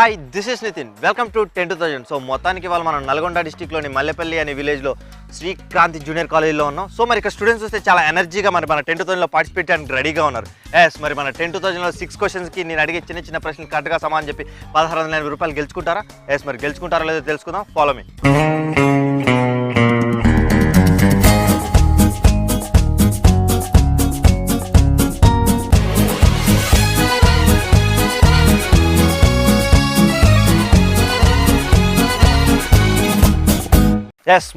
Hi this is Nitin welcome to 10,000. So మొత్తానికి వాళ్ళు మనం నల్గొండ డిస్టిక్లోని మల్లెపల్లి అనే విలేజ్లో శ్రీక్రాంతి జూనియర్ కాలేజీలో ఉన్నాం. సో మరి ఇక్కడ స్టూడెంట్స్ వస్తే చాలా ఎనర్జీగా మరి మన 10,000లో పార్టిసిపేట్ చేయడానికి రెడీగా ఉన్నారు. మరి మన 10,000లో 6 క్వశ్చన్స్కి నేను అడిగే చిన్న చిన్న ప్రశ్నలు కరెక్ట్గా సమాధానం చెప్పి 1,680 రూపాయలు గెలుచుకుంటారా? మరి గెలుచుకుంటారా లేదో తెలుసుకుందాం. Follow me.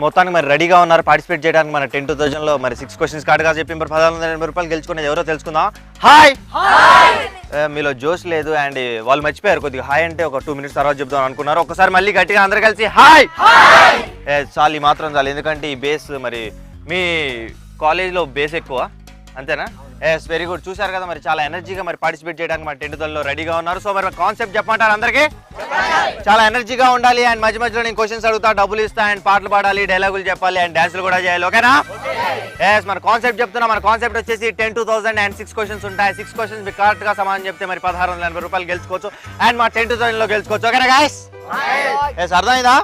మొత్తానికి మరి రెడీగా ఉన్నారు పార్టిసిపేట్ చేయడానికి మన 10,000లో మరి 6 క్వశ్చన్స్ కార్డుగా చెప్పి 1,680 రూపాయలు గెలుచుకునేది ఎవరో తెలుసుకుందాం. హాయ్ మీలో జోష్ లేదు అండ్ వాళ్ళు మర్చిపోయారు కొద్దిగా హాయ్ అంటే ఒక 2 మినిట్స్ తర్వాత చెప్దాం అనుకున్నారు. ఒకసారి మళ్ళీ గట్టిగా అందరు కలిసి హాయ్. చాలు ఈ మాత్రం చాలు, ఎందుకంటే ఈ బేస్ మరి మీ కాలేజ్లో బేస్ ఎక్కువ అంతేనా? Very good. చూసారు కదా మరి చాలా ఎనర్జీగా మరి పార్టిసిపేట్ చేయడానికి మన 10,000లో రెడీగా ఉన్నారు. సో మరి కాన్సెప్ట్ చెప్పమంటారు అందరికీ? చాలా ఎనర్జీగా ఉండాలి అండ్ మధ్య మధ్యలో నేను క్వశ్చన్స్ అడుగుతా, డబ్బులు ఇస్తా అండ్ పాటలు పాడాలి, డైలాగులు చెప్పాలి అండ్ డాన్సులు కూడా చేయాలి. ఓకేనా? మన కాన్సెప్ట్ చెప్తున్నా. మన కాన్సెప్ట్ వచ్చేసి 10,000 అండ్ 6 క్వశ్చన్స్ ఉంటాయి. 6 క్వశ్చన్స్ మీకు కరెక్ట్ గా సమాధానం చెప్తే మరి 1,680 రూపాయలు గెలుచుకోవచ్చు అండ్ మా 10,000లో గెలుచుకోవచ్చు. ఓకేనా గైస్? అర్థమైందా?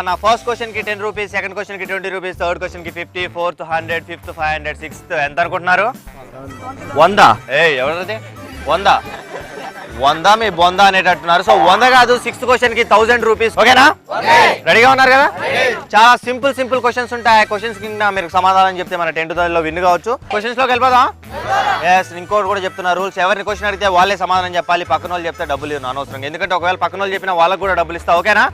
నా ఫస్ట్ క్వశ్చన్ కి 10 రూపీస్, సెకండ్ క్వశ్చన్ కి 20 రూపీస్, థర్డ్ క్వశ్చన్ కి 50, ఫోర్త్ 100, ఫిఫ్త్ 500, సిక్స్త్ ఎంత అనుకుంటున్నారు? 100. ఎవరిది 100 మీ బొంద అనేటట్టున్నారు. సో 100 కాదు, 6th క్వశ్చన్ కి 1000 రూపీస్. ఓకేనా? రెడీగా ఉన్నారు కదా? చాలా సింపుల్ క్వశ్చన్స్ ఉంటాయి. క్వశ్చన్స్ కింద మీరు సమాధానం చెప్తే మన 10,000లో విన్ కావచ్చు. క్వశ్చన్స్ లోకి వెళ్ళిపోదాం. ఇంకోటి కూడా చెప్తున్నా రూల్స్. ఎవరిని క్వశ్చన్ అడిగితే వాళ్ళే సమాధానం చెప్పాలి. పక్కన వాళ్ళు చెప్తే డబ్బులు ఇవ్వను అనవసరం, ఎందుకంటే ఒకవేళ పక్కన వాళ్ళు చెప్పినా వాళ్ళకు కూడా డబ్బులు ఇస్తా. ఓకేనా?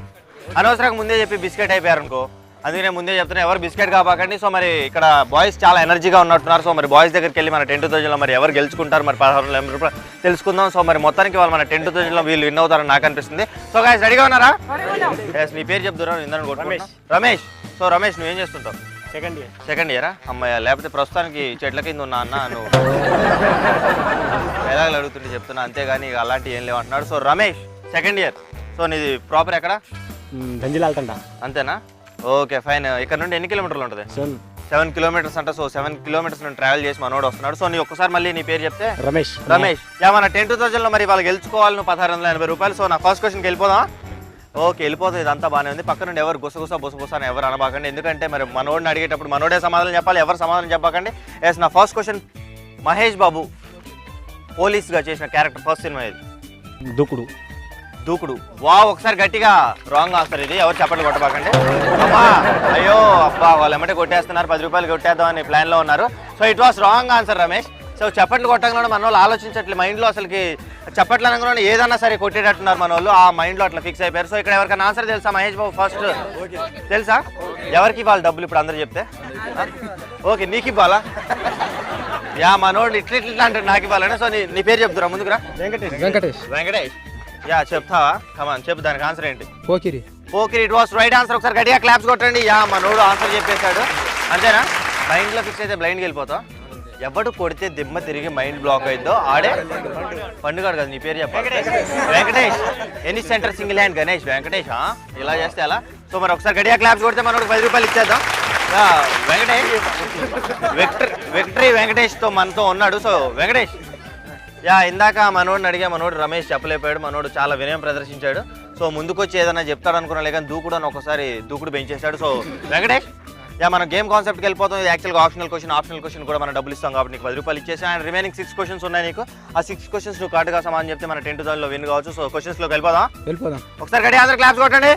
అనవసరంగా ముందే చెప్పి బిస్కెట్ అయిపోయారు అనుకో, అందుకనే ముందే చెప్తున్నా ఎవరు బిస్కెట్ కాపాకండి. సో మరి ఇక్కడ బాయ్స్ చాలా ఎనర్జీగా ఉన్నట్టున్నారు. సో మరి బాయ్స్ దగ్గరికి వెళ్ళి మన 10,000లో మరి ఎవరు గెలుచుకుంటారు మరి 1,680 రూపాయలు తెలుసుకుందాం. సో మరి మొత్తానికి వాళ్ళు మన 10,000లో వీళ్ళు విన్ అవుతారని నాకు అనిపిస్తుంది. సో గాయ్స్ రెడీగా ఉన్నారా? నీ పేరు చెప్తున్నా. రమేష్. సో రమేష్ నువ్వేం చేస్తుంటావు? సెకండ్ ఇయరా? అమ్మాయి లేకపోతే ప్రస్తుతానికి చెట్ల కింద ఉన్నా అన్న నువ్వు ఎలాగలు అడుగుతుంటే చెప్తున్నా, అంతేగాని అలాంటివి ఏం లేవు అంటున్నాడు. So Ramesh second year. So నీది ప్రాపర్ ఎక్కడ? అంతేనా? Okay fine. ఇక్కడ నుండి ఎన్ని కిలోమీటర్లు ఉంటుంది? 7 కిలోమీటర్స్ అంట. సో 7 కిలోమీటర్స్ నుండి ట్రావెల్ చేసి మనోడు వస్తున్నాడు. సో నీ ఒక్కసారి మళ్ళీ నీ పేరు చెప్తే? రమేష్. మన 10,000లో మరి వాళ్ళు గెలుచుకోవాలి నువ్వు 1,680 రూపాయలు. సో నా ఫస్ట్ క్వశ్చన్కి వెళ్ళిపోదాం. ఓకే వెళ్ళిపోతుంది, ఇదంతా బాగానే ఉంది. పక్క నుండి ఎవరు బొస అని ఎవరు అనబాకండి, ఎందుకంటే మరి మనోడిని అడిగేటప్పుడు మనోడే సమాధానం చెప్పాలి, ఎవరు సమాధానం చెప్పకండి. నా ఫస్ట్ క్వశ్చన్, మహేష్ బాబు పోలీస్గా చేసిన క్యారెక్టర్ ఫస్ట్ సినిమా ఇది? దూకుడు. ఒకసారి గట్టిగా రాంగ్ ఆన్సర్ ఇది, ఎవరు చెప్పండి కొట్టబాకండి. అమ్మా అయ్యో అబ్బా వాళ్ళు ఎమ్మటే కొట్టేస్తున్నారు, 10 రూపాయలు కొట్టేద్దాం అని ప్లాన్లో ఉన్నారు. So it was wrong answer Ramesh. So చప్పట్లు కొట్టగానే మన వాళ్ళు ఆలోచించట్లేదు మైండ్లో, అసలుకి చప్పట్లు అనగానే ఏదన్నా సరే కొట్టేటట్టున్నారు మన వాళ్ళు, ఆ మైండ్లో అట్లా ఫిక్స్ అయిపోయారు. సో ఇక్కడ ఎవరికైనా ఆన్సర్ తెలుసా? మహేష్ బాబు ఫస్ట్ తెలుసా? ఎవరికి ఇవ్వాలి డబ్బులు ఇప్పుడు అందరూ చెప్తే? ఓకే నీకు ఇవ్వాలా? మనోడు ఇట్లా అంటాడు నాకు ఇవ్వాలని. సో నీ పేరు చెప్తురా ముందుకురా. వెంకటేష్. చెప్తావా? కమాన్ చెప్పు, దానికి ఆన్సర్ ఏంటి? Pokiri. It was right answer. ఒకసారి గట్టిగా క్లాప్స్ కొట్టండి. మనోడు ఆన్సర్ చెప్పేశాడు. అంతేనా? మైండ్లో ఫిక్స్ అయితే బ్లైండ్కి వెళ్ళిపోతావు. ఎవడు కొడితే దిమ్మ తిరిగి మైండ్ బ్లాక్ అయిద్దో ఆడే పండుగాడు కదా. నీ పేరు చెప్పాలి. Venkatesh. Any centre single hand Ganesh. Venkatesh ఇలా చేస్తే ఎలా? సో మరి ఒకసారి గట్టిగా క్లాప్స్ కొడితే మనోడు 10 రూపాయలు ఇచ్చేద్దాం. వెంకటేష్ విక్టరీ వెంకటేష్తో మనతో ఉన్నాడు. సో వెంకటేష్ ఇందాక మనోడిని అడిగా, మనోడు రమేష్ చెప్పలేకపోయాడు. మనోడు చాలా వినయం ప్రదర్శించాడు. సో ముందుకు వచ్చి ఏదైనా చెప్తాడు అనుకున్నా, లేక దూకుడు అని ఒకసారి దూకుడు పెంచేశాడు. సో వెంకటేష్ మనం గేమ్ కాన్సెప్ట్కి వెళ్ళిపోతాం. ఇది యాక్చువల్గా ఆప్షనల్ క్వశ్చన్ కూడా మనం డబ్బులు ఇస్తాం కాబట్టి నీకు 10 రూపాయలు ఇచ్చేసాం. అండ్ రిమైనింగ్ 6 క్వశ్చన్స్ ఉన్నాయి నీకు. ఆ 6 క్వశ్చన్స్ నువ్వు కరెక్ట్గా సమాధానం చెప్తే మన 10,000లో విన్ కావచ్చు. సో క్వశ్చన్స్లోకి వెళ్ళిపోదాం. ఒకసారి గడి అందరూ క్లాప్స్ కొట్టండి.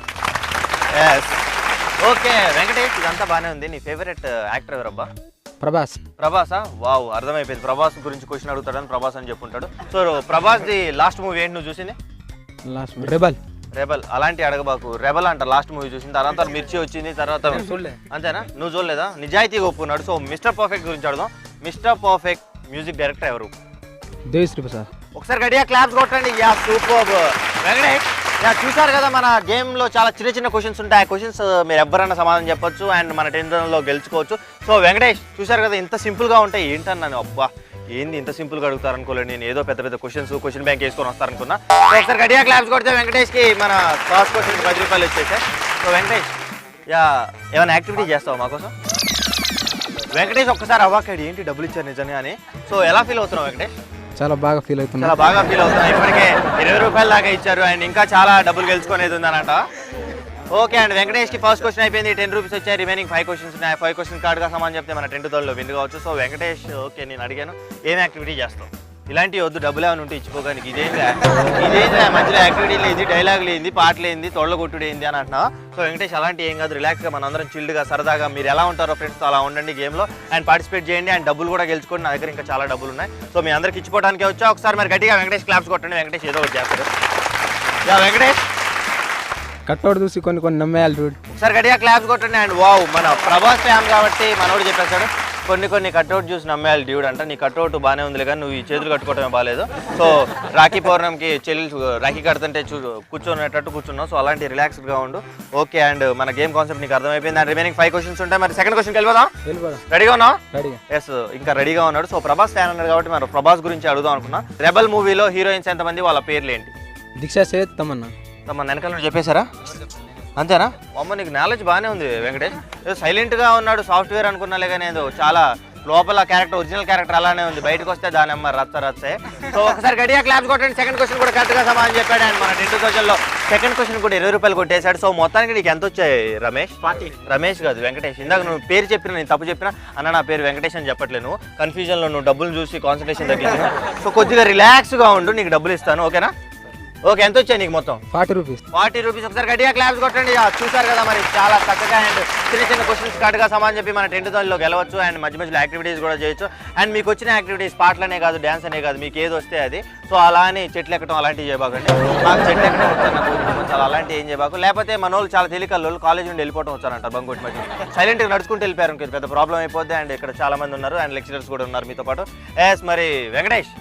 ఓకే వెంకటేష్ ఇదంతా బాగానే ఉంది. నీ ఫేవరెట్ యాక్టర్ ఎవరబ్బా? ప్రభాసా? వావ్ అర్థమైపోయింది. ప్రభాస్ గురించి క్వశ్చన్ అడుగుతాడని ప్రభాస్ అని చెప్పుంటాడు. So Prabhas the last movie ఏంటి నువ్వు చూసింది? రెబల్. అలాంటి అడగబాకు. రెబల్ అంట లాస్ట్ మూవీ చూసింది. తర్వాత మిర్చి వచ్చింది, తర్వాత అంతేనా? నువ్వు చూడలేదా? నిజాయితీగా ఒప్పుకున్నాడు. సో మిస్టర్ పర్ఫెక్ట్ గురించి అడుగుదాం. మిస్టర్ పర్ఫెక్ట్ మ్యూజిక్ డైరెక్టర్ ఎవరు? దేవిశ్రీ ప్రసాద్. ఒకసారి గట్టిగా క్లాప్స్ కొట్టండి. సూపర్ వెంకటేష్. చూసారు కదా మన గేమ్లో చాలా చిన్న క్వశ్చన్స్ ఉంటాయి. ఆ క్వశ్చన్స్ మీరు ఎవరైనా సమాధానం చెప్పొచ్చు అండ్ మన 10,000లో గెలుచుకోవచ్చు. సో వెంకటేష్ చూసారు కదా ఎంత సింపుల్గా ఉంటాయి. ఏంటన్నాను అబ్బా ఏంది ఇంత సింపుల్గా అడుగుతారు అనుకోలేదు నేను, ఏదో పెద్ద క్వశ్చన్ బ్యాంక్ వేసుకొని వస్తారనుకున్నా. ఒకసారి గట్టిగా క్లాప్స్ కొడితే వెంకటేష్కి మన ఫస్ట్ క్వశ్చన్ 10 రూపాయలు వచ్చేసాయి. సో వెంకటేష్ ఏమైనా యాక్టివిటీ చేస్తావా మాకోసం? వెంకటేష్ ఒక్కసారి అవ్వకాడు ఏంటి డబ్బులు ఇచ్చారు నిజంగా అని. సో ఎలా ఫీల్ అవుతున్నావు వెంకటేష్? చాలా బాగా ఫీల్ అవుతున్నా. చాలా బాగా ఫీల్ అవుతున్నా. ఇప్పటికే 20 రూపాయల దాకా ఇచ్చారు అండ్ ఇంకా చాలా డబ్బులు గెలుచుకునేది ఉందన్నట. ఓకే అండ్ వెంకటేష్కి ఫస్ట్ క్వశ్చన్ అయిపోయింది, 10 రూపీస్ వచ్చాయి. రిమైనింగ్ 5 క్వశ్చన్స్ ఉన్నాయి. 5 క్వశ్చన్ కార్డుగా సమాన్ చెప్తే మన 10 తోళ్ళు విన్ కావచ్చు. సో వెంకటేష్, ఓకే నేను అడిగాను ఏం యాక్టివిటీ చేస్తావు? ఇలాంటివి వద్దు, డబ్బులు ఏమైనా ఉంటే ఇచ్చిపోగానికి. ఇదేంటి మధ్యలో యాక్టివిటీ లేదు, డైలాగ్ లేని, పాట లేని, తోళ్ళ కొట్టుడు ఏంది అని అంటున్నా. సో వెంకటేష్ అలాంటి ఏం కాదు, రిలాక్స్గా మనందరం చిల్డ్గా సరదాగా మీరు ఎలా ఉంటారో ఫ్రెండ్స్తో అలా ఉండండి గేమ్లో అండ్ పార్టిసిపేట్ చేయండి అండ్ డబ్బులు కూడా గెలుచుకోండి. నా దగ్గర ఇంకా చాలా డబ్బులు ఉన్నాయి. సో మీ అందరికి ఇచ్చిపోవడానికి వచ్చా. ఒకసారి మరి గట్టిగా వెంకటేష్ క్లాప్స్ కొట్టండి. వెంకటేష్ ఏదో ఒకటి చేస్తారు. వెంకటేష్ కట్అవుట్ చూసి కొన్ని నమ్మేయాలి డూడ్. ఒకసారి గట్టిగా క్లాప్స్ కొట్టండి. అండ్ వావ్, మన ప్రభాస్ ఫ్యామ్ కాబట్టి మనోడు చెప్పేశాడు కొన్ని కట్అవుట్ చూసి నమ్మేయాలి డ్యూడ్ అంట. నీ కట్అవుట్ బాగానే ఉంది కానీ నువ్వు ఈ చేతులు కట్టుకోవడమే బాగాలేదు. సో రాఖీ పౌర్ణమికి చెల్లెలు రాఖీ కడుతుంటే కూర్చున్నట్టు కూర్చున్నావు. సో అలాంటి రిలాక్స్డ్గా ఉండు. ఓకే అండ్ మన గేమ్ కాన్సెప్ట్ నీకు అర్థమైపోయింది. అండ్ రిమైనింగ్ 5 క్వశ్చన్స్ ఉంటాయి. మరి సెకండ్ క్వశ్చన్కి వెళ్ళిపోదాం. రెడీగా ఉన్నావు? ఎస్, ఇంకా రెడీగా ఉన్నాడు. సో ప్రభాస్ ఫ్యాన్ అన్నాడు కాబట్టి మరి ప్రభాస్ గురించి అడుగుదాం అనుకున్నా. రెబల్ మూవీలో హీరోయిన్స్ ఎంతమంది, వాళ్ళ పేర్లు ఏంటి? దీక్షా సేత్, తమన్నా. వెనకాల చెప్పేశారా? అంతేనా? అమ్మ నీకు నాలెడ్జ్ బాగానే ఉంది వెంకటేష్. ఏదో సైలెంట్గా ఉన్నాడు, సాఫ్ట్వేర్ అనుకున్నాలే కానీ ఏదో చాలా లోపల క్యారెక్టర్, ఒరిజినల్ క్యారెక్టర్ అలానే ఉంది. బయటకు వస్తే దాని అమ్మ రచ్చే. సో ఒకసారి గట్టిగా క్లాప్స్ కొట్టండి. సెకండ్ క్వశ్చన్ కూడా కరెక్ట్గా సమాధానం చెప్పాడు. అండ్ మన 10 క్వశ్చన్లో సెకండ్ క్వశ్చన్ కూడా 20 రూపాయలు కొట్టేశాడు. సో మొత్తానికి నీకు ఎంత వచ్చాయి రమేష్? రమేష్ కాదు వెంకటేష్. ఇందాక నువ్వు పేరు చెప్పినా నేను తప్పు చెప్పినా అన్న నా పేరు వెంకటేష్ అని చెప్పట్లేదు. నువ్వు కన్ఫ్యూజన్లో నువ్వు డబ్బులు చూసి కాన్సన్ట్రేషన్ తగ్గించు. సో కొద్దిగా రిలాక్స్గా ఉండు, నీకు డబ్బులు ఇస్తాను. ఓకేనా? ఓకే, ఎంత వచ్చాయి నీకు మొత్తం? 40 రూపీస్. 40 రూపీస్. ఒకసారి గట్టిగా క్లాప్స్ కొట్టండి. చూసారు కదా మరి చాలా చక్కగా అండ్ చిన్న క్వశ్చన్స్ కరెక్ట్గా సమాధానం చెప్పి మన 10 తోళ్ళలో గెలవచ్చు అండ్ మధ్య యాక్టివిటీస్ కూడా చేయొచ్చు. అండ్ మీకు వచ్చిన యాక్టివిటీస్ పాటలనే కాదు, డ్యాన్స్ అనే కాదు, మీకు ఏది వస్తే అది. సో అలా అని చెట్లు ఎక్కడం అలాంటివి చేయబాకండి. మాకు చెట్లు ఎక్కడం వచ్చాను అలాంటివి ఏం చేయబాకు. లేకపోతే మన వాళ్ళు చాలా తేలికల్లో కాలేజ్ నుండి వెళ్ళిపోవడం వచ్చారంటారు బంకోటి మధ్య. సైలెంట్గా నడుచుకుంటూ వెళ్ళిపోయారు, ఇంక పెద్ద ప్రాబ్లం అయిపోద్ది. అండ్ ఇక్కడ చాలా మంది ఉన్నారు అండ్ లెక్చరర్స్ కూడా ఉన్నారు మీతో పాటు. ఎస్, మరి వెంకటేష్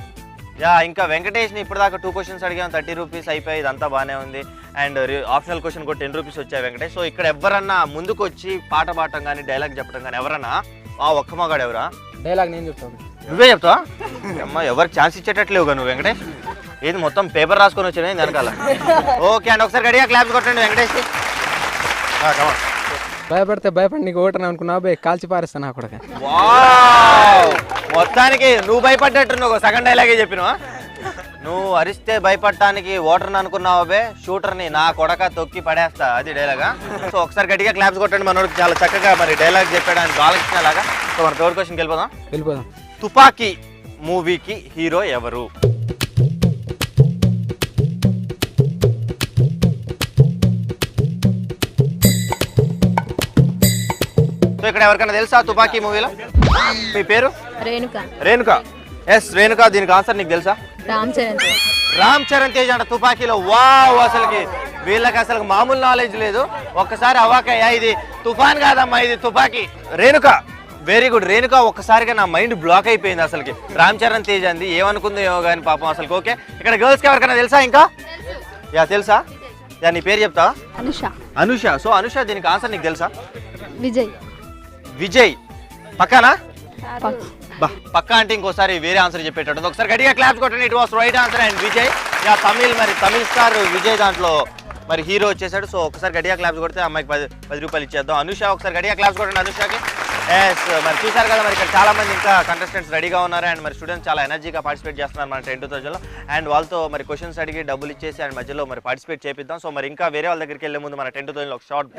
ఇంకా వెంకటేష్ని ఇప్పుడు దాకా 2 క్వశ్చన్స్ అడిగాను, 30 రూపీస్ అయిపోయి, ఇదంతా బాగానే ఉంది. అండ్ ఆప్షనల్ క్వశ్చన్ కూడా 10 రూపీస్ వచ్చాయి వెంకటేష్. సో ఇక్కడ ఎవరన్నా ముందుకు వచ్చి పాట పాడటం కానీ డైలాగ్ చెప్పడం కానీ ఎవరన్నా ఒక్క మగాడు ఎవరా? డైలాగ్ నేను చెప్తాను. నువ్వే చెప్తావా? అమ్మ ఎవరికి ఛాన్స్ ఇచ్చేటట్లేవుగా నువ్వు వెంకటేష్. ఏది మొత్తం పేపర్ రాసుకొని వచ్చాను వెనకాల. ఓకే అండ్ ఒకసారి గడిగా క్లాప్స్ కొట్టండి వెంకటేష్కి. భయపడి నీకు ఓటర్ అనుకున్నా కాల్చి పారేస్తాను కూడా. మొత్తానికి నువ్వు భయపడ్డట్టు సెకండ్ డైలాగే చెప్పినవా? నువ్వు అరిస్తే భయపడటానికి ఓటర్ని అనుకున్నావు బే, షూటర్ని నా కొడక తొక్కి పడేస్తా, అది డైలాగా. సో ఒకసారి గట్టిగా క్లాప్స్ కొట్టండి. మనోడికి చాలా చక్కగా మరి డైలాగ్ చెప్పడానికి బాలకృష్ణ లాగా. సో మన థర్డ్ క్వశ్చన్కి వెళ్ళిపోదాం. తుపాకీ మూవీకి హీరో ఎవరు? సో ఇక్కడ ఎవరికైనా తెలుసా తుపాకీ మూవీలో? మీ పేరు? రేణుక. ఎస్ రేణుక. దీనికి ఆన్సర్ నీకు తెలుసా? రామ్ చరణ్ తేజ్ అంట తుపాకీలో. వావ్, అసలుకి వీళ్ళకి అసలు మామూలు నాలెడ్జ్ లేదు. ఒక్కసారి అవాకయ్యా, ఇది తుఫాన్ కాదమ్మా, ఇది తుపాకీ. Renuka, very good Renuka. ఒక్కసారిగా నా మైండ్ బ్లాక్ అయిపోయింది. అసలుకి రామ్ చరణ్ తేజ్ అంది, ఏమనుకుందో ఏమో కానీ పాపం అసలు. ఓకే, ఇక్కడ గర్ల్స్కి ఎవరికైనా తెలుసా? ఇంకా తెలుసా? నీ పేరు చెప్తా? అనుష. సో అనుష, దీనికి ఆన్సర్ నీకు తెలుసా? విజయ్. పక్కానా? పక్కా అంటే ఇంకోసారి వేరే ఆన్సర్ చెప్పేటట్టు. ఒకసారి గట్టిగా క్లాప్స్ కొట్టండి. It was right answer. And Vijay Tamil star Vijay దాంట్లో మరి హీరో వచ్చేసాడు. సో ఒకసారి గట్టిగా క్లాప్స్ కొడితే అమ్మాయికి 10 రూపాయలు ఇచ్చేద్దాం. అనుష, ఒకసారి గట్టిగా క్లాప్స్ కొట్టండి అనుషకి. ఎస్, మరి చూసారు కదా మరి ఇక్కడ చాలా మంది ఇంకా కంటెస్టెంట్స్ రెడీగా ఉన్నారు అండ్ మరి స్టూడెంట్స్ చాలా ఎనర్జీగా పార్టిసిపేట్ చేస్తున్నారు మన 10 రోజుల్లో. అండ్ వాళ్ళతో మరి క్వశ్చన్స్ అడిగి డబ్బులు ఇచ్చేసి అండ్ మధ్యలో మరి పార్టిసిపేట్ చేపిద్దాం. సో మరి ఇంకా వేరే వాళ్ళ దగ్గరికి వెళ్ళే ముందు మన 10 రోజుల్లో ఒక షార్ట్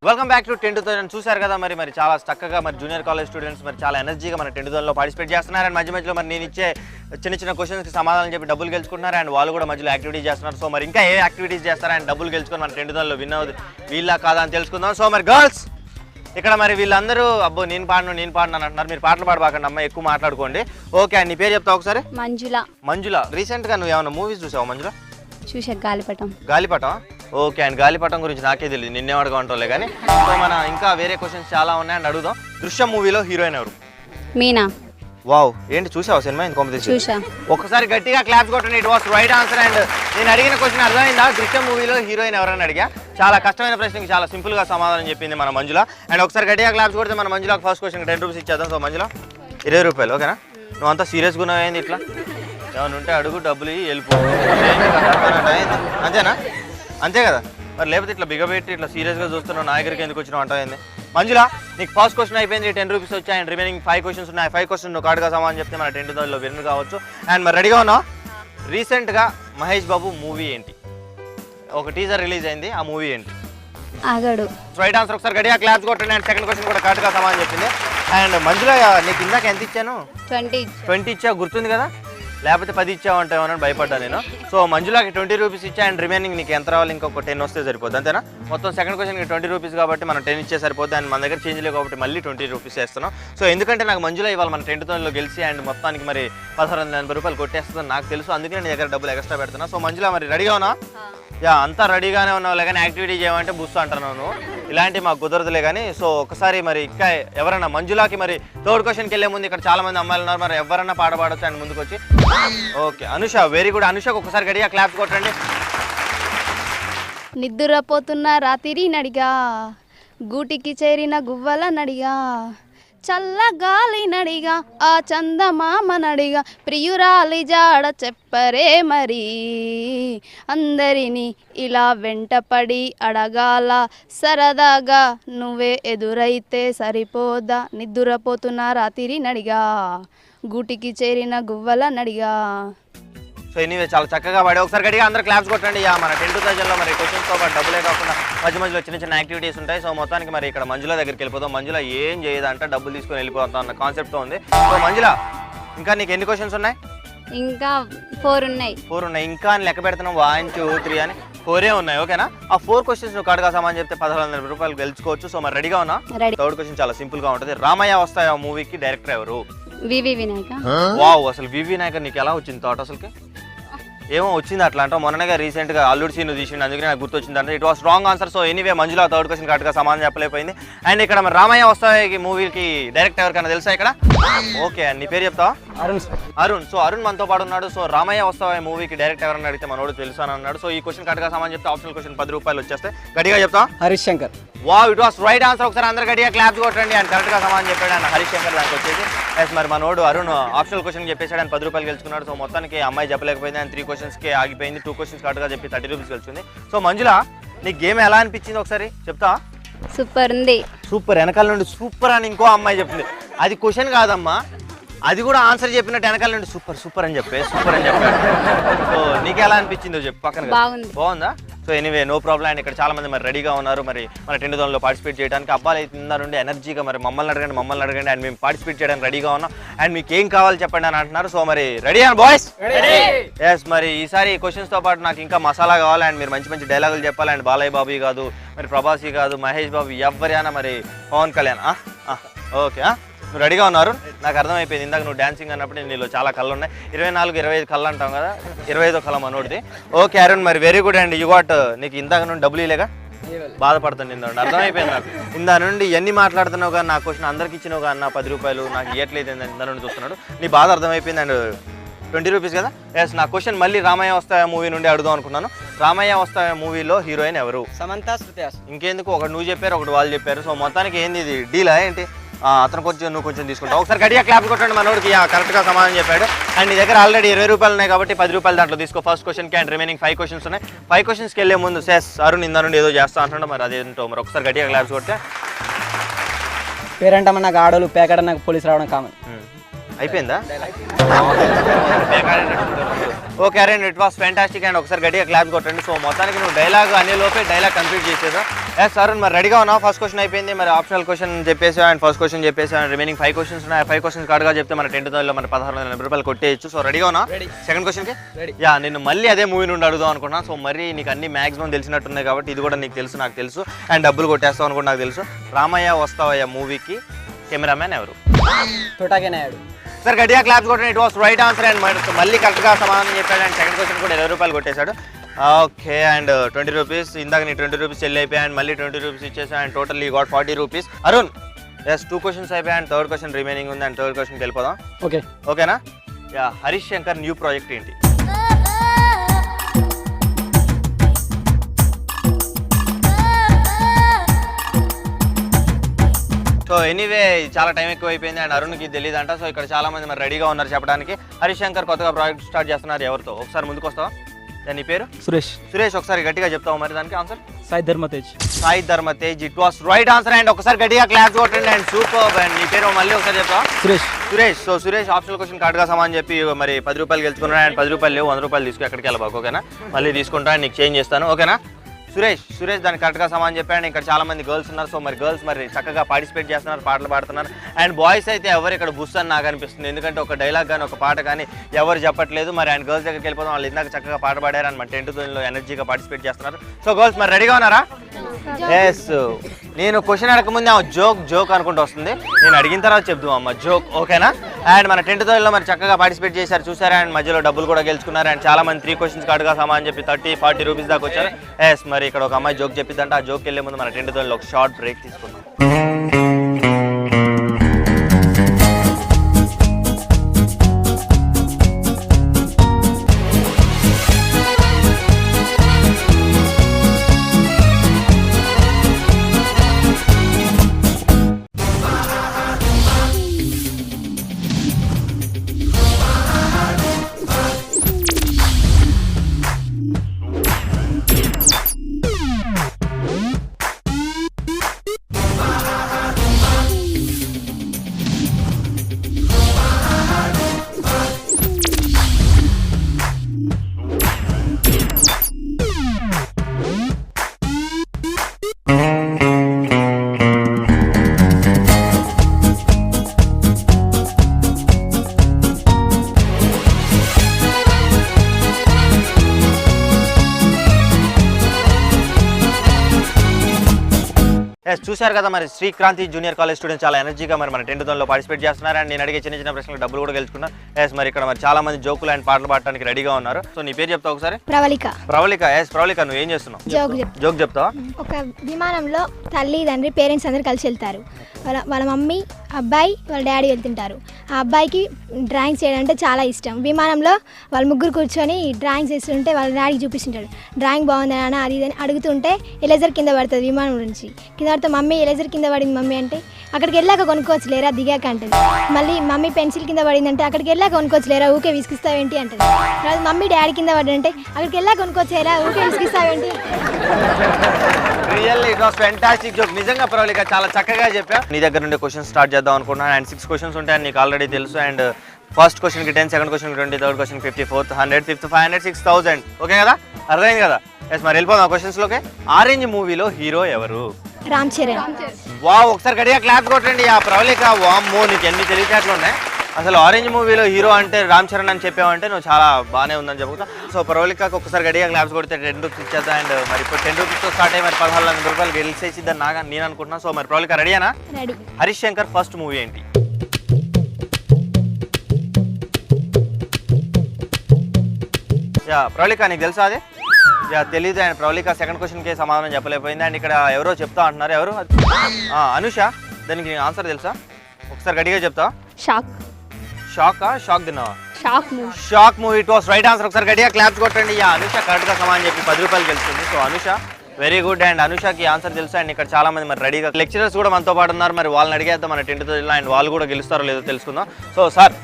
వెల్కమ్ బ్యాక్ టు 10,000. చూశారు కదా మరి చాలా చక్కగా మరి జూనియర్ కాలేజ్ స్టూడెంట్స్ మరి చాలా ఎనర్జీగా మన 10,000లో పార్టిసిపేట్ చేస్తున్నారు. అండ్ మధ్య మధ్యలో మరి నేను ఇచ్చే చిన్న క్వశ్చన్స్కి సమాధానం చెప్పి డబ్బులు గెలుచుకుంటున్నారు. అండ్ వాళ్ళు కూడా మధ్యలో యాక్టివిటీస్ చేస్తున్నారు. సో మరి ఇంకా ఏ యాక్టివిటీస్ చేస్తారా అండ్ డబ్బులు గెలుచుకొని మన 10,000లో విన్ అవుతుంది వీళ్ళ కాదా అని తెలుసుకుందాం. సో మరి గర్ల్స్ ఇక్కడ మరి వీళ్ళందరూ అబ్బో నేను పాడను అని అంటున్నారు. మీరు పాటలు పాడబాకండి అమ్మ, ఎక్కువ మాట్లాడుకోండి. ఓకే అండ్ నీ పేరు చెప్తావు ఒకసారి? మంజుల. రీసెంట్గా నువ్వు ఏమైనా మూవీస్ చూసావు మంజుల? చూసా, గాలిపటం. ఓకే అండ్ గాలిపటం గురించి నాకే తెలియదు, నిన్నేవాడుగా ఉంటావులే కానీ. సో మన ఇంకా వేరే క్వశ్చన్స్ చాలా ఉన్నాయని అడుగుదాం. దృశ్యం మూవీలో హీరోయిన్ ఎవరు? మీనా. వావ్, ఏంటి చూసావు సినిమా? ఇంత కాంపిటీషన్ చూసా. ఒకసారి గట్టిగా క్లాప్స్ కొట్టండి. It was right answer. And నేను అడిగిన క్వశ్చన్ అర్థమైందా? దృశ్యం మూవీలో హీరోయిన్ ఎవరని అడిగా. చాలా కష్టమైన ప్రశ్నకి చాలా సింపుల్ గా సమాధానం చెప్పింది మన మంజుల. అండ్ ఒకసారి గట్టిగా క్లాప్స్ కొడితే మన మంజులకు ఫస్ట్ క్వశ్చన్ 10 రూపీస్ ఇచ్చేద్దాం. సో మంజుల 20 రూపాయలు. ఓకేనా? నువ్వు అంతా సీరియస్గా ఉన్నావేంది? ఇట్లా ఏమైనా ఉంటే అడుగు, డబ్బులు వెళ్ళిపో. అంతేనా? అంతే కదా మరి. లేకపోతే ఇట్లా బిగబెట్టి ఇట్లా సీరియస్గా చూస్తున్నావు, నా దగ్గరికి ఎందుకు వచ్చినావు అంటావేంది? మంజుల నీకు ఫస్ట్ క్వశ్చన్ అయిపోయింది, 10 రూపీస్ వచ్చాయి. అండ్ రిమైనింగ్ 5 క్వశ్చన్స్ ఉన్నాయి. 5 క్వశ్చన్ నువ్వు కార్డుగా సమాధానం చెప్తే మన 10,000లో విన్నర్ కావచ్చు. అండ్ మరి రెడీగా ఉన్నావు? రీసెంట్గా మహేష్ బాబు మూవీ ఏంటి? ఒక టీజర్ రిలీజ్ అయింది, ఆ మూవీ ఏంటి? ఆగడు. Right answer. ఒకసారి గడిగా క్లాప్స్ కొట్టండి. అండ్ సెకండ్ క్వశ్చన్ కూడా కార్డుగా సమాధానం చెప్పింది. అండ్ మంజుల నీకు ఇందాక ఎంత ఇచ్చాను? 20 ఇచ్చా, గుర్తుంది కదా? లేకపోతే 10 ఇచ్చావంటామని భయపడ్డా నేను. సో మంజులాకి 20 రూపీస్ ఇచ్చా. అండ్ రిమైనింగ్ నీకు ఎంత రావాలి? ఇంకొక 10 వస్తే సరిపోద్ది, అంతేనా? మొత్తం సెకండ్ క్వశ్చన్కి 20 రూపీస్ కాబట్టి మనం 10 ఇచ్చే సరిపోద్ది. అండ్ మన దగ్గర చేంజ్ లేవు కాబట్టి మళ్ళీ 20 రూపీస్ వేస్తున్నాం. సో ఎందుకంటే నాకు మంజుల ఇవాళ మన 10,000లో గెలిచి అండ్ మొత్తానికి మరి 1680 రూపాయలు కొట్టేస్తుందని నాకు తెలుసు. అందుకే నేను దగ్గర డబ్బులు ఎక్స్ట్రా పెడుతున్నా. సో మంజుల మరి రెడీగా ఉన్నా? యా, అంతా రెడీగానే ఉన్నావులే కానీ యాక్టివిటీ చేయమంటే బుస్సు అంటున్నావు నువ్వు. ఇలాంటి మాకు కుదరదులే కానీ. సో ఒకసారి మరి ఇంకా ఎవరన్నా మంజులాకి మరి థర్డ్ క్వశ్చన్కి వెళ్ళే ముందు ఇక్కడ చాలా మంది అమ్మాయిలు ఉన్నారు, మరి ఎవరన్నా పాట పాడొచ్చు అండ్ ముందుకు వచ్చి. Okay Anusha, very good. అనుషకు ఒకసారి గడిగా క్లాప్స్ కొట్టండి. నిద్రపోతున్న రాత్రి నడిగా, గూటికి చేరిన గువ్వల నడిగా, చల్లగాలి నడిగా, ఆ చందమామ నడిగా, ప్రియురాలి జాడ చెప్పరే మరి, అందరినీ ఇలా వెంటపడి అడగాల, సరదాగా నువ్వే ఎదురైతే సరిపోదా, నిద్రపోతున్న రాత్రి నడిగా, గూటికి చేరిన గువ్వల నడిగా. సో ఎనీవే చాలా చక్కగా పాడి. ఒకసారి గడిగా అందరూ క్లాప్స్ కొట్టండి. యా, మన 10,000లో మరి క్వశ్చన్స్తో పాటు డబ్బులే కాకుండా మధ్య మధ్యలో చిన్న యాక్టివిటీస్ ఉంటాయి. సో మొత్తానికి మరి ఇక్కడ మంజుల దగ్గరికి వెళ్ళిపోతాం. మంజుల ఏం చేయదంటే డబ్బులు తీసుకొని వెళ్ళిపోతాం అన్న కాన్సెప్ట్తో ఉంది. సో మంజుల ఇంకా నీకు ఎన్ని క్వశ్చన్స్ ఉన్నాయి? ఇంకా 4 ఉన్నాయి. 4 ఉన్నాయి. ఇంకా అని లెక్క పెడుతున్నాం. 1 2 3 అని 4 ఉన్నాయి. ఓకేనా? ఆ 4 క్వశ్చన్స్ నువ్వు కార్డుగా సమాధానం చెప్తే 1600 రూపాయలు గెలుచుకోవచ్చు. సో మరి రెడీగా ఉన్నా? థర్డ్ క్వశ్చన్ చాలా సింపుల్ గా ఉంటుంది. రామయ్య వస్తాయి ఆ మూవీకి డైరెక్టర్ ఎవరు? వివి వినాయక. వావ్, అసలు వివి వినాయక నీకు ఎలా వచ్చింది థాట్? అసలుకి ఏమో వచ్చింది అట్లా అంటావు. మొన్నగా రీసెంట్గా అల్లుడు సీన్ తీసిండు, అందుకే నాకు గుర్తొచ్చింది అంటే. It was wrong answer. So anyway Manjula third question కరెక్ట్గా సమాధానం చెప్పలేకపోయింది. అండ్ ఇక్కడ మరి రామయ్య వస్తాయి మూవీకి డైరెక్టర్ ఎవరికైనా తెలుసా ఇక్కడ? ఓకే, నీ పేరు చెప్తావా? అరుణ్. సో అరుణ్ మనతో పాటు ఉన్నాడు. సో రామయ్య వస్తాయి మూవీకి డైరెక్టర్ ఎవరైనా అడిగితే మనోడు తెలుసు అని అన్నాడు. సో ఈ క్వశ్చన్ కరెక్ట్గా సమాధానం చెప్తే ఆప్షనల్ క్వశ్చన్ 10 రూపాయలు వచ్చేస్తాయి. గట్టిగా చెప్తా? Harish Shankar. Wow, it was right answer. ఒకసారి అందరు గట్టిగా క్లాప్స్ కొట్టండి. అండ్ కరెక్ట్గా సమాధానం చెప్పాడు అండ్ హరీష్ శంకర్. దానికి వచ్చేసి ఎస్ మరి మనోడు అరుణ్ ఆప్షనల్ క్వశ్చన్ చెప్పేసాడు అండ్ 10 రూపాయలు గెలుచుకున్నాడు. సో మొత్తానికి అమ్మాయి చెప్పలేకపోయింది అండ్ 3 క్వశ్చన్స్కి ఆగిపోయింది. 2 క్వశ్చన్స్ కరెక్ట్గా చెప్పి 30 రూపీస్ గెలుచుకుంది. సో మంజుల నీ గేమ్ ఎలా అనిపించింది ఒకసారి చెప్తా? సూపర్ ఉంది. సూపర్. వెనకాల నుండి సూపర్ అని ఇంకో అమ్మాయి చెప్పింది. అది క్వశ్చన్ కాదమ్మా, అది కూడా ఆన్సర్ చెప్పినట్టు వెనకాల నుండి సూపర్ అని చెప్పాడు. సో నీకు ఎలా అనిపించిందో చెప్పు పక్కన. బాగుందా? So anyway no problem. And ఇక్కడ చాలా మంది మరి రెడీగా ఉన్నారు మరి మన 10,000లో పార్టిసిపేట్ చేయడానికి. అబ్బాయిలు అయితే నుండి ఎనర్జీగా మరి మమ్మల్ని అడగండి అండ్ మేము పార్టిసిపేట్ చేయడానికి రెడీగా ఉన్నాం. అండ్ మీకు ఏం కావాలి చెప్పండి అని అంటున్నారు. సో మరి రెడీ అని బాయ్స్? ఎస్ మరి ఈసారి క్వశ్చన్స్తో పాటు నాకు ఇంకా మసాలా కావాలి అండ్ మీరు మంచి డైలాగులు చెప్పాలి. అండ్ బాలయ్య బాబు కాదు, మరి ప్రభాసి కాదు, మహేష్ బాబు, ఎవరైనా మరి పవన్ కళ్యాణ్. ఓకే, నువ్వు రెడీగా ఉన్నారు? నాకు అర్థమైపోయింది. ఇందాక నువ్వు డాన్సింగ్ అన్నప్పుడు నీలో చాలా కళ్ళు ఉన్నాయి. 24 25 కళ్ళు అంటాం కదా, 25వ కళ మనోడిది. ఓకే అరుణ్, మరి very good. And you got నీకు ఇందాక నుండి డబ్బులు ఇలేగా బాధపడుతుంది. ఇందా అర్థమైపోయింది నాకు. ఇందా నుండి ఎన్ని మాట్లాడుతున్నావు కానీ నా క్వశ్చన్ అందరికి ఇచ్చినావు కానీ నా 10 రూపాయలు నాకు ఇవ్వట్లేదు ఇందా నుండి చూస్తున్నాడు. నీ బాధ అర్థమైపోయింది. అండ్ 20 రూపీస్ కదా. ఎస్, నా క్వశ్చన్ మళ్ళీ రామయ్య వస్తాయా మూవీ నుండి అడుగుదాం అనుకున్నాను. రామయ్య వస్తాయా మూవీలో హీరోయిన్ ఎవరు? సమంత, శృతి హాసన్. ఇంకెందుకు, ఒకటి నువ్వు చెప్పారు ఒకటి వాళ్ళు చెప్పారు. సో మొత్తానికి ఏంది ఇది డీలా ఏంటి? అతను కొంచెం నువ్వు కొంచెం తీసుకుంటావు. ఒకసారి గట్టిగా క్లాప్ కొట్టండి మనోడికి. కరెక్ట్గా సమాధానం చెప్పాడు. అండ్ నీ దగ్గర ఆల్రెడీ 20 రూపాయలు ఉన్నాయి కాబట్టి 10 రూపాయలు దాంట్లో తీసుకో ఫస్ట్ క్వశ్చన్కి. అండ్ రిమైనింగ్ 5 క్వశ్చన్స్ ఉన్నాయి. 5 క్వశ్చన్స్కి వెళ్ళే ముందు సెస్ అరుణ్ ఇందా నుండి ఏదో చేస్తా అంటున్నాడు, మరి అదేంటో మరి ఒకసారి గట్టిగా క్లాప్స్ కొడితే. పేరంటే నాకు ఆడోళ్ళు, పేకడ నాకు పోలీసు రావడం కామన్. అయిపోయిందా ఓకే అరే ఇట్ వాస్ ఫ్యాంటాస్టిక్ అండ్ ఒకసారి గట్టిగా క్లాప్ కొట్టండి. సో మొత్తానికి నువ్వు డైలాగ్ అనే లోపే డైలాగ్ కంప్లీట్ చేసేసా. సార్ మరి రెడీగా ఉన్నావు? ఫస్ట్ క్వశ్చన్ అయిపోయింది, మరి ఆప్షనల్ క్వశ్చన్ చెప్పేసా అండ్ ఫస్ట్ క్వశ్చన్ చెప్పేసా అండ్ రిమైనింగ్ 5 క్వశ్చన్స్ ఉన్నాయి. 5 క్వశ్చన్స్ కార్డుగా చెప్తే మన 10,000లో మన 1,680 రూపాయలు కొట్టేయచ్చు. సో రెడీగా ఉన్నా సెకండ్ క్వశ్చన్కి? యా, నేను మళ్ళీ అదే మూవీ నుండి అడుగుదాం అనుకున్నా. సో మరి నీకు అన్ని మ్యాక్సిమం తెలిసినట్టున్నాయి కాబట్టి ఇది కూడా నీకు తెలుసు, నాకు తెలుసు అండ్ డబ్బులు కొట్టేస్తావు అని కూడా నాకు తెలుసు. రామయ్య వస్తావయ్య మూవీకి కెమెరామ్యాన్ ఎవరు? తోటాకే నాయుడు. సార్ గట్టిగా క్లాప్స్ కొట్టండి. It was right answer and మళ్ళీ కరెక్ట్గా సమాధానం చెప్పాడు అండ్ సెకండ్ క్వశ్చన్ కూడా 20 రూపాయలు కొట్టేశాడు. ఓకే అండ్ 20 రూపీస్ ఇందాక నీ 20 రూపీస్ చెల్లి అయిపోయా అండ్ మళ్ళీ 20 రూపీస్ ఇచ్చేసా అండ్ టోటల్ ఈ గాట్ 40 రూపీస్. అరుణ్ ఎస్ 2 క్వశ్చన్స్ అయిపోయా అండ్ థర్డ్ క్వశ్చన్ రిమైనింగ్ ఉంది అండ్ థర్డ్ క్వశ్చన్కి వెళ్ళిపోదాం. ఓకే ఓకేనా? Yeah, Harish Shankar new project ఏంటి? సో ఎనీవే చాలా టైం ఎక్కువ అయిపోయింది అండ్ అరుణ్కి తెలియదు అంట. సో ఇక్కడ చాలా మంది మరి రెడీగా ఉన్నారు చెప్పడానికి. హరీష్ శంకర్ కొత్తగా ప్రాజెక్ట్ స్టార్ట్ చేస్తున్నారు, ఎవరితో? ఒకసారి ముందుకు వస్తావా? దాని పేరు సురేష్. సురేష్ ఒకసారి గట్టిగా చెప్తావు మరి దానికి answer? Sai Dharam Tej. Sai Dharam Tej. It was right answer and ఒకసారి గట్టిగా క్లాస్ కొట్టండి అండ్ సూపర్. అండ్ నీ పేరు మళ్ళీ ఒకసారి చెప్తావా? Suresh. Suresh. So Suresh optional question కార్డుగా సమాన్ చెప్పి మరి 10 రూపాయలు గెలుచుకున్నాడు అండ్ 10 రూపాయలు లేవు, 100 రూపాయలు తీసుకు ఎక్కడికి వెళ్ళబాకు. ఓకేనా? మళ్ళీ తీసుకుంటా అండ్ నీకు చేంజ్ చేస్తాను. ఓకేనా? సురేష్ దానికి కరెక్ట్గా సమాన్ చెప్పాడు. ఇక్కడ చాలా మంది గర్ల్స్ ఉన్నారు. సో మరి గర్ల్స్ మరి చక్కగా పార్టిసిపేట్ చేస్తున్నారు, పాటలు పాడుతున్నారు అండ్ బాయ్స్ అయితే ఎవరు ఇక్కడ బుస్ అని నాకు అనిపిస్తుంది, ఎందుకంటే ఒక డైలాగ్ కానీ ఒక పాట కానీ ఎవరు చెప్పట్లేదు. మరి అండ్ గర్ల్స్ దగ్గరికి వెళ్ళిపోతాం, వాళ్ళు ఇందాక చక్కగా పాట పాడారు అండ్ మన 10th ఎనర్జీగా పార్టిసిపేట్ చేస్తున్నారు. సో గర్ల్స్ మరి రెడీగా ఉన్నారా? ఎస్. నేను క్వశ్చన్ అడగకముందే జోక్ అనుకుంటూ వస్తుంది, నేను అడిగిన తర్వాత చెప్తాం అమ్మ జోక్. ఓకేనా? అండ్ మన 10th మరి చక్కగా పార్టిసిపేట్ చేశారు చూసారా అండ్ మధ్యలో డబ్బులు కూడా గెలుచుకున్నారు అండ్ చాలా మంది 3 క్వశ్చన్స్ కార్డుగా సమాన్ చెప్పి 30-40 రూపీస్ దాకా వచ్చారు. ఎస్, మరి ఇక్కడ ఒక అమ్మాయి జోక్ చెప్పిద్దంటే ఆ జోక్ వెళ్ళే ముందు మన 10th ఒక షార్ట్ బ్రేక్ తీసుకుందాం. చూశారు కదా మరి శ్రీక్రాంతి జూనియర్ కాలేజ్ స్టూడెంట్స్ చాలా ఎనర్జీగా మరి మన 10th పార్టిసిపేట్ చేస్తున్నారు అండ్ నేను అడిగే చిన్న ప్రశ్నలకు డబ్బులు కూడా గెలుచుకున్నా. ఎస్, మరి ఇక్కడ మరి చాలా మంది జోకులు అండ్ పాటలు పాడడానికి రెడీగా ఉన్నారు. సో నీ పేరు చెప్తావు ఒకసారి? ప్రవళిక. ఎస్ ప్రవళిక, నువ్వు ఏం చేస్తున్నావు? జోక్ చెప్తావా? ఒక విమానంలో తల్లి తండ్రి పేరెంట్స్ అందరు కలిసి వెళ్తారు. వాళ్ళ మమ్మీ అబ్బాయి వాళ్ళ డాడీ వెళ్తుంటారు. ఆ అబ్బాయికి డ్రాయింగ్స్ చేయడం అంటే చాలా ఇష్టం. విమానంలో వాళ్ళు ముగ్గురు కూర్చొని డ్రాయింగ్స్ వేస్తుంటే వాళ్ళ డాడీకి చూపిస్తుంటాడు. డ్రాయింగ్ బాగుంది నాన్న అది ఇది అని అడుగుతుంటే ఎలేజర్ కింద పడుతుంది విమానం నుంచి. కింద పడితే మమ్మీ ఎలేజర్ కింద పడింది మమ్మీ అంటే అక్కడికి వెళ్ళాక కొనుక్కోవచ్చు లేరా దిగాక అంటుంది. మళ్ళీ మమ్మీ పెన్సిల్ కింద పడిందంటే అక్కడికి వెళ్ళాక కొనుక్కోవచ్చు లేరా ఊకే విసిగిస్తావేంటి అంటుంది. మమ్మీ డాడీ కింద పడ్డంటే అక్కడికి వెళ్ళాక కొనుక్కోవచ్చు లేరా ఊకే విసిగిస్తావేంటి. Really it was fantastic joke. నిజంగా ప్రవళిక చాలా చక్కగా చెప్పా. నీ దగ్గర నుండి క్వశ్చన్ స్టార్ట్ చేద్దాం అనుకున్నాను అండ్ 6 క్వశ్చన్స్ ఉంటాయని నీకు ఆల్రెడీ తెలుసు అండ్ ఫస్ట్ క్వశ్చన్కి 10, సెకండ్ క్వశ్చన్కి 20, third question 50, fourth 100, fifth 500, 6000. Okay కదా? అర్థమైంది కదా? ఎస్, మరి వెళ్ళిపోదాం క్వశ్చన్స్లోకి. ఆరెంజ్ మూవీలో హీరో ఎవరు? రామ్ చరణ్. వావ్, ఒకసారి గట్టిగా క్లాప్ కొట్టండి. ఆ ప్రవళిక వామ్మో నీకు ఎన్ని తెలివితేటలు ఉన్నాయి. అసలు ఆరెంజ్ మూవీలో హీరో అంటే రామ్ చరణ్ అని చెప్పావంటే నువ్వు చాలా బాగానే ఉందని చెప్పుతా. సో ప్రవళికకు ఒకసారి గట్టిగా క్లాప్స్ కొడితే 10 రూపీస్ ఇచ్చేద్దా అండ్ మరి ఇప్పుడు 10 రూపీస్తో స్టార్ట్ అయ్యి మరి 1400 రూపాయలు గెలిచేసిద్దని నేను అనుకుంటున్నాను. సో మరి ప్రవళిక రెడీనా? హరీష్ శంకర్ ఫస్ట్ మూవీ ఏంటి? యా ప్రవళిక, నీకు తెలుసా అది? యా తెలీదు అండ్ ప్రవళిక సెకండ్ క్వశ్చన్కి సమాధానం చెప్పలేకపోయింది అండ్ ఇక్కడ ఎవరో చెప్తా అంటున్నారు. ఎవరు? అనుష. దానికి ఆన్సర్ తెలుసా? ఒకసారి గట్టిగా చెప్తా. షాక్ తిన్నావా? Shock movie. It was right answer. ఒకసారి గట్టిగా క్లాప్స్ కొట్టండి. అనుష కరెక్ట్గా సమాధానం చెప్పి 10 రూపాయలు గెలుస్తుంది. So Anusha very good and అనుషకి ఆన్సర్ తెలుసు అండ్ ఇక్కడ చాలా మంది మరి రెడీగా లెక్చరర్స్ కూడా మనతో పాటు ఉన్నారు. మరి వాళ్ళని అడిగేద్దాం మన 10th అండ్ వాళ్ళు కూడా గెలుస్తారో లేదో తెలుసుకుందాం. సో సార్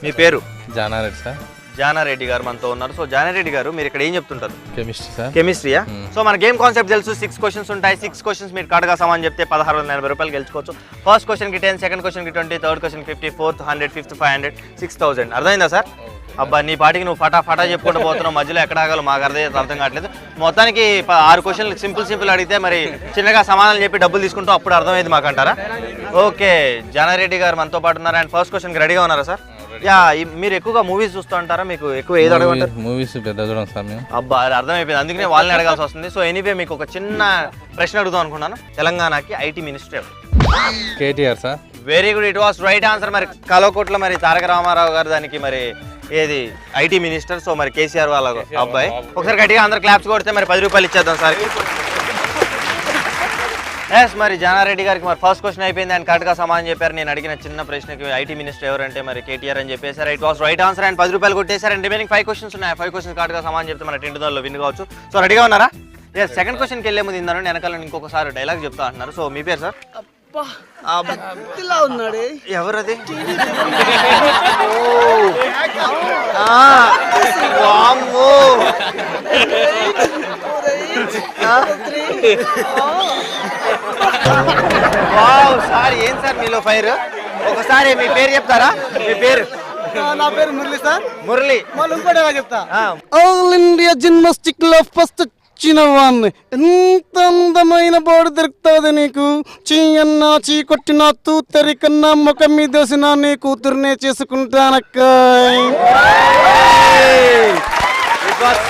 మీ పేరు? జానారెడ్డి సార్. జానారెడ్డి గారు మనతో ఉన్నారు. సో జానారెడ్డి గారు మీరు ఇక్కడ ఏం చెప్తుంటారు? Chemistry sir. కెమిస్ట్రీయా? సో మన గేమ్ కాన్సెప్ట్ తెలుసు. 6 క్వశ్చన్స్ ఉంటాయి. 6 క్వశ్చన్స్ మీరు కరెక్ట్గా సమాధానం చెప్తే 1680 రూపాయలు గెలుచుకోవచ్చు. ఫస్ట్ క్వశ్చన్కి 10, సెకండ్ క్వశ్చన్కి 20, థర్డ్ క్వశ్చన్కి 50, ఫోర్త్ 100, ఫిఫ్త్ 500, 6000. అర్థమైందా సార్? అబ్బా నీ పాటికి నువ్వు ఫటా చెప్పుకుంటూ పోతున్నావు, మధ్యలో ఎక్కడ ఆగాలో మాకు అర్థం కావట్లేదు. మొత్తానికి 6 క్వశ్చన్లు సింపుల్ అడిగితే మరి చిన్నగా సమాధానం చెప్పి డబ్బులు తీసుకుంటాం, అప్పుడు అర్థమైంది మాకు అంటారా? ఓకే, జానారెడ్డి గారు మనతో పాటు ఉన్నారు. అండ్ ఫస్ట్ క్వశ్చన్కి రెడీగా ఉన్నారా సార్? యా, మీరు ఎక్కువగా మూవీస్ చూస్తూ ఉంటారా? మీకు ఎక్కువ ఏది అడగమంటారు? మూవీస్ పెద్ద చూడం సార్ మేము. అబ్బా అది అర్థమైపోయింది, అందుకనే వాళ్ళని అడగాల్సి వస్తుంది. సో ఎనీవే మీకు ఒక చిన్న ప్రశ్న అడుగుదాం అనుకున్నాను. తెలంగాణకి ఐటీ మినిస్టర్ ఎవరు? KTR sir. Very good, it was right answer. మరి కల్వకుట్ల మరి తారక రామారావు గారు దానికి మరి ఏది ఐటీ మినిస్టర్. సో మరి కేసీఆర్ వాళ్ళ అబ్బాయి. ఒకసారి గట్టిగా అందరు క్లాప్స్ కొడితే మరి 10 రూపాయలు ఇచ్చేద్దాం సార్. ఎస్, మరి జానారెడ్డి గారికి మరి ఫస్ట్ క్వశ్చన్ అయిపోయింది. ఆయన కరెక్ట్గా సమాధానం చెప్పారు. నేను అడిగిన చిన్న ప్రశ్నకి ఐటీ మినిస్టర్ ఎవరంటే మరి కేటీఆర్ అని చెప్పేశారు. It was right answer. And 10 రూపాయలు కొట్టేశారు. అండ్ రిమైనింగ్ 5 క్వశ్చన్స్ ఉన్నాయి. 5 క్వశ్చన్స్ కరెక్ట్గా సమాధానం చెప్తే మన టెంట్ విన్ కావచ్చు. సో రెడీగా ఉన్నారా? ఎస్, సెకండ్ క్వశ్చన్కి వెళ్ళే ముందు ఇందాను వెనకాల ఇంకొకసారి డైలాగ్ చెప్తా అంటున్నారు. సో మీ పేరు సార్? ఉన్నాడు ఎవరది? సార్ ఏం సార్ మీలో ఫైర్? ఒకసారి మీ పేరు చెప్తారా? మీ పేరు? నా పేరు మురళి సార్. మురళి. మళ్ళీ ఇంకోటి చెప్తా. ఆ. ఆల్ ఇండియా జిమ్నాస్టిక్ లో ఫస్ట్ చిన్నవాన్ని. ఎంత అందమైన బోర్డు దొరుకుతుంది నీకు. చీయన్నా చీ కొట్టినా తూతరి కన్నా ముఖం మీద దోసిన నీ కూతురునే చేసుకుంటానక్క.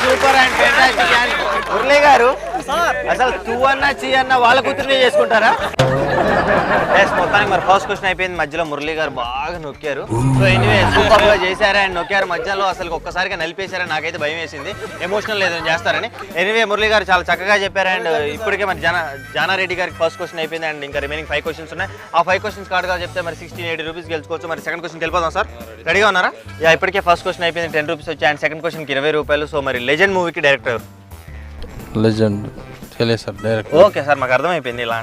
Super and fantastic. And Murali గారు అసలు తూ అన్నా చీ అన్నా వాళ్ళ కూతురునే చేసుకుంటారా? ఎస్, మొత్తానికి మరి ఫస్ట్ క్వశ్చన్ అయిపోయింది. మధ్యలో మురళి గారు బాగా నొక్కారు. సో ఎనీవే సూపర్ గా చేశారు. అండ్ నొక్కారు మధ్యలో, అసలు ఒక్కసారిగా నలిపేశారని నాకైతే భయం వేసింది. ఎమోషనల్ ఏదో చేస్తారని. ఎనీవే మురళి గారు చాలా చక్కగా చెప్పారు. అండ్ ఇప్పటికే మరి జానారెడ్డి గారికి ఫస్ట్ క్వశ్చన్ అయిపోయింది. అండ్ ఇంకా రిమైనింగ్ 5 క్వశ్చన్స్ ఉన్నాయి. ఆ 5 క్వశ్చన్స్ కార్డుగా చెప్తే మరి 1680 రూపీస్ గెలుచుకోవచ్చు. మరి సెకండ్ క్వశ్చన్ వెళ్ళిపోదాం సార్. రెడీగా ఉన్నారా? యా, ఇప్పటికే ఫస్ట్ క్వశ్చన్ అయిపోయింది. 10 రూపీస్ వచ్చాయి. అండ్ సెకండ్ క్వశ్చన్కి 20 రూపాయలు. సో మరి లెజెండ్ మూవీకి డైరెక్టర్? లెజెండ్ తెలియదు సార్. డైరెక్ట్ ఓకే సార్, మాకు అర్థమైపోయింది. ఇలా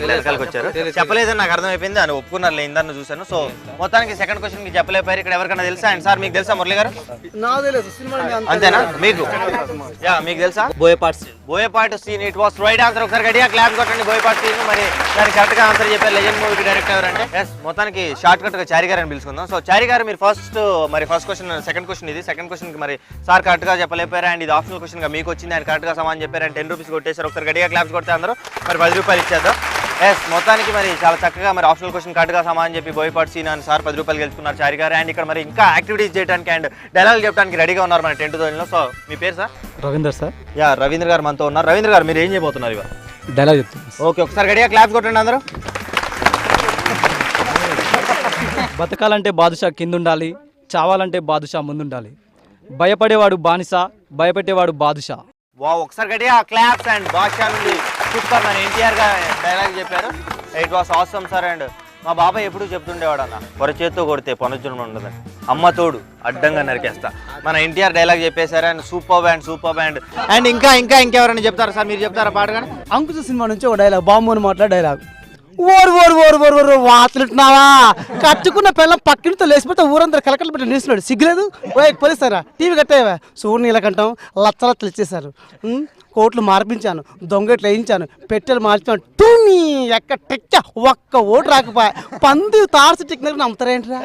వెనకాలకి వచ్చారు, చెప్పలేదని నాకు అర్థమైపోయింది. అని ఒప్పుకున్నారు, లేదని చూశాను. సో మొత్తానికి సెకండ్ క్వశ్చన్ కి చెప్పలేపారు. ఇక్కడ ఎవరికైనా తెలుసా? అండ్ సార్ మీకు తెలుసా మురళి గారు? అంతేనా? మీకు యా, మీకు తెలుసా? Boyapati scene. It was right answer. ఒకసారి గట్టిగా క్లాప్ కొట్టండి బోయపాటి సీన్. మరి దానికి కరెక్ట్ గా ఆన్సర్ చెప్పారు. లెజెండ్ మూవీకి డైరెక్టర్ ఎవరంటే? ఎస్, మొత్తానికి షార్ట్ కట్ గా చారి గారు అని పిలుచుకుందాం. సో చారి గారు మీరు ఫస్ట్ క్వశ్చన్, సెకండ్ క్వశ్చన్ ఇది. సెకండ్ క్వశ్చన్ కి మరి సార్ కరెక్ట్ గా చెప్పలేపారు. అండ్ ఇది ఆప్షనల్ క్వశ్చన్ గా మీకు వచ్చింది. ఆయన కరెక్ట్ గా సమాధానం చెప్పారు. అండ్ 10 రూపీస్ కొట్టేశారు. ఒకసారి గట్టిగా క్లాప్స్ కొడితే అందరూ మరి 10 రూపాయలు ఇచ్చేద్దాం. ఎస్, మొత్తానికి మరి చాలా చక్కగా మరి ఆప్షనల్ క్వశ్చన్ కరెక్ట్గా సమాధానం చెప్పి బోయపాటి సీన్ అని సార్ 10 రూపాయలు గెలుచుకున్నారు చారి గారు. అండ్ ఇక్కడ మరి ఇంకా యాక్టివిటీస్ చేయడానికి అండ్ డైలాగ్ చెప్పడానికి రెడీగా ఉన్నారు మన టెంట్ లో. సో మీ పేరు sir? Ravinder sir. Yeah, Ravindra గారు మనతో ఉన్నారు. రవీంద్ర గారు మీరు ఏం చేయబోతున్నారు ఇవాళ? డైలాగ్ చెప్తాను. ఓకే, ఒకసారి గట్టిగా క్లాప్స్ కొట్టండి అందరూ. బతకాలంటే బాదుషా కిందుండాలి, చావాలంటే బాదుషా ముందుండాలి. భయపడేవాడు బానిస, భయపెట్టేవాడు బాదుషా. వా, ఒకసారి గట్టిగా క్లాప్స్. అండ్ బాషా నుండి సూపర్ మన ఎన్టీఆర్ గారు డైలాగ్ చెప్పారు. It was awesome sir. And మా బాబాయ్ ఎప్పుడు చెప్తుండేవాడు అన్న, పొరచేత్తో కొడితే పునర్జన్మ ఉండదని, అమ్మ తోడు అడ్డంగా నరికేస్తా. మన ఎన్టీఆర్ డైలాగ్ చెప్పేశారు. అండ్ సూపర్ అండ్ ఇంకెవరైనా చెప్తారా సార్? మీరు చెప్తారా పాటగానే? అంకుశ సినిమా నుంచి ఒక డైలాగ్, బాంబు అని మాట్లాడే డైలాగ్. ఓరు వాతలుంటున్నావా? కట్టుకున్న పిల్లం పక్కింటితో లేచిపోతే ఊరందరూ కలకలు పెట్టి నిలుస్తున్నాడు. సిగ్గులేదు? పోలీసారా టీవీ కట్టేవా? సూర్యుని నీలకంఠం లచ్చలత్తలు ఇచ్చేశారు. కోట్లు మార్పించాను, దొంగట్లు వేయించాను, పెట్టెలు మార్చాను. టూమి ఎక్క టెక్క ఒక్క ఓటు రాకపోయా. పంది తార్సి టెక్నిక్ నమ్ముతారేంట్రా?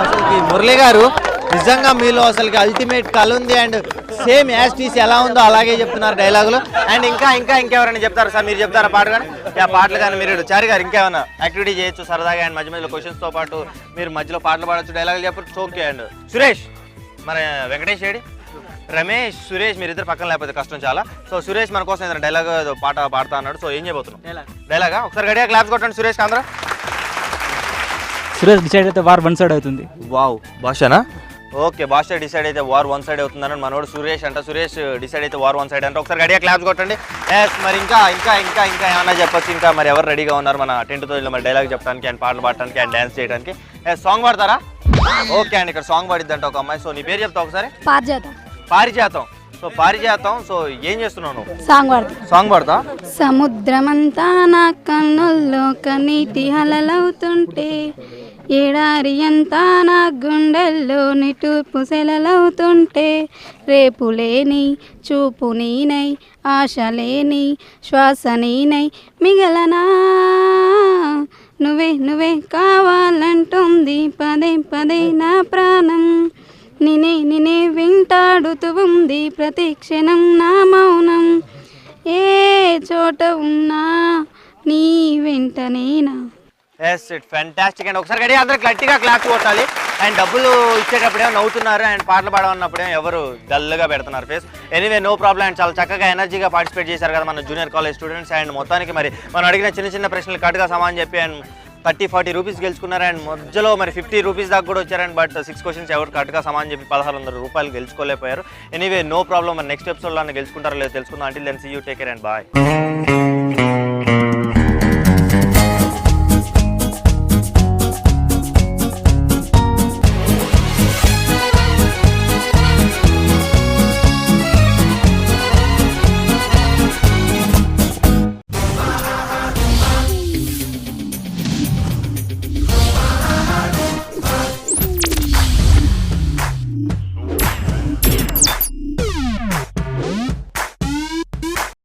అసలు మురళి గారు నిజంగా మీలో అసలు అల్టిమేట్ కళ ఉంది. అండ్ సేమ్ యాస్టీస్ ఎలా ఉందో అలాగే చెప్తున్నారు డైలాగులు. అండ్ ఇంకెవరైనా చెప్తారా సార్? మీరు చెప్తారా పాటగానే? పాటలు కానీ మీరు చారి గారు ఇంకేమైనా యాక్టివిటీ చేయొచ్చు సరదాగా. అండ్ మధ్యలో క్వశ్చన్స్తో పాటు మీరు మధ్యలో పాటలు పాడచ్చు, డైలాగులు చెప్పచ్చు. ఓకే. అండ్ సురేష్, మన వెంకటేష్ ఏడి? రమేష్, సురేష్ మీరిద్దరు పక్కన లేకపోతే కష్టం చాలా. సో సురేష్ మన కోసం ఏదైనా డైలాగ్ పాట పాడుతా అన్నాడు. సో ఏం చేయబోతున్నాం? డైలాగా? ఒకసారి గట్టిగా క్లాప్స్ కొట్టండి సురేష్ అందరూ. సురేష్ డిసైడ్ అయితే వార్ 1 సైడ్ అవుతుంది. వావ్, భాషనా? ఓకే, భాష డిసైడ్ అయితే వార్ 1 సైడ్ అవుతుందని మనోడు సురేష్ అంట. సురేష్ డిసైడ్ అయితే వార్ 1 సైడ్ అంట. ఒకసారి గట్టిగా క్లాప్స్ కొట్టండి. ఎస్, మరి ఇంకా ఏమన్నా చెప్పొచ్చు? ఇంకా మరి ఎవరు రెడీగా ఉన్నారు మన టెంట్తో మరి డైలాగ్ చెప్పడానికి అండ్ పాటలు పాడటానికి అండ్ డాన్స్ చేయడానికి? సాంగ్ పాడతారా? ఓకే అండి, ఇక్కడ సాంగ్ పాడిద్దంట ఒక అమ్మాయి. సో నీ పేరు చెప్తా ఒకసారి. పారిజాతం. సో పారిజాతం, సో ఏం చేస్తున్నావు నువ్వు? సాంగ్ పాడతా. సముద్రమంతా నా కన్నుల్లో కనీటి హలలవుతుంటే ఏడారి అంతా నా గుండెల్లో నిటూర్పు సెలలవుతుంటే రేపు లేని చూపు నీనై ఆశ లేని శ్వాస నీనై మిగలనా నువ్వే నువ్వే కావాలంటుంది పదే పదే నా ప్రాణం నినే వింటాడుతూ ఉంది ప్రతి క్షణం నా మౌనం ఏ చోట ఉన్నా నీ వెంట నేనా. ఎస్ ఇట్ ఫ్యాంటాస్టిక్ అండ్ ఒకసారి గడి అందరూ గట్టిగా క్లాస్ కొట్టాలి. అండ్ డబ్బులు ఇచ్చేటప్పుడేమో నవ్వుతున్నారు అండ్ పాటలు పాడమన్నప్పుడేమో ఎవరు డల్గా పెడుతున్నారు face. Anyway no problem and చాలా చక్కగా ఎనర్జీగా పార్టిసిపేట్ చేశారు కదా మన జూనియర్ కాలేజ్ స్టూడెంట్స్. అండ్ మొత్తానికి మరి మనం అడిగిన చిన్న చిన్న ప్రశ్నలు కరెక్ట్గా సమాధానం చెప్పి అండ్ 30-40 రూపీస్ గెలుచుకున్నారు. అండ్ మధ్యలో మరి 50 రూపీస్ దాకా కూడా వచ్చారండి. బట్ 6 క్వశ్చన్స్ ఎవరు కరెక్ట్గా సమాధానం చెప్పి 1600 రూపాయలు గెలుచుకోలేకపోయారు. Anyway no problem. మరి నెక్స్ట్ ఎపిసోడ్లో గెలుచుకుంటారో లేదో తెలుసుకుందాం. Until then see you, take care and bye.